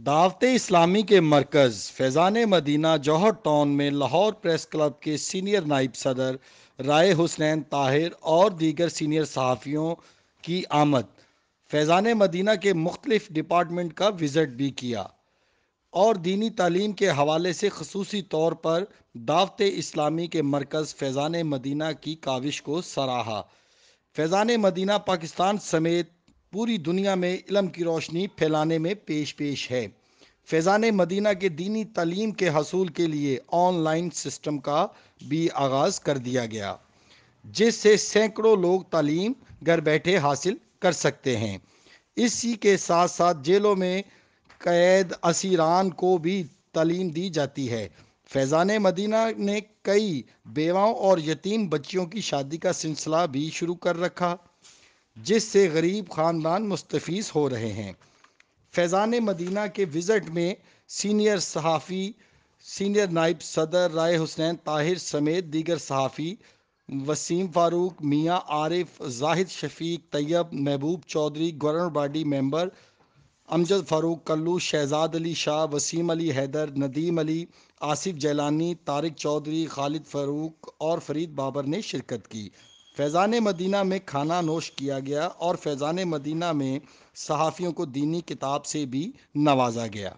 دعوت اسلامی کے مرکز فیضان مدینہ جوہر ٹاؤن میں لاہور پریس کلب کے سینئر نائب صدر رائے حسنین طاہر اور دیگر سینئر صحافیوں کی آمد فیضان مدینہ کے مختلف ڈپارٹمنٹ کا وزٹ بھی کیا اور دینی تعلیم کے حوالے سے خصوصی طور پر دعوت اسلامی کے مرکز فیضان مدینہ کی کاوش کو سراہا۔ فیضان مدینہ پاکستان سمیت پوری دنیا میں علم کی روشنی پھیلانے میں پیش ہے۔ فیضان مدینہ کے دینی تعلیم کے حصول کے لیے آن لائن سسٹم کا بھی آغاز کر دیا گیا، جس سے سینکڑوں لوگ تعلیم گھر بیٹھے حاصل کر سکتے ہیں۔ اسی کے ساتھ ساتھ جیلوں میں قید اسیران کو بھی تعلیم دی جاتی ہے۔ فیضان مدینہ نے کئی بیواؤں اور یتیم بچیوں کی شادی کا سلسلہ بھی شروع کر رکھا، جس سے غریب خاندان مستفیض ہو رہے ہیں۔ فیضان مدینہ کے وزٹ میں سینئر صحافی سینئر نائب صدر رائے حسنین طاہر سمیت دیگر صحافی وسیم فاروق، میاں عارف، زاہد شفیق، طیب، محبوب چودھری، گورنر باڈی ممبر امجد فاروق کلو، شہزاد علی شاہ، وسیم علی حیدر، ندیم علی، آصف جیلانی، طارق چودھری، خالد فاروق اور فرید بابر نے شرکت کی۔ فیضان مدینہ میں کھانا نوش کیا گیا اور فیضان مدینہ میں صحافیوں کو دینی کتاب سے بھی نوازا گیا۔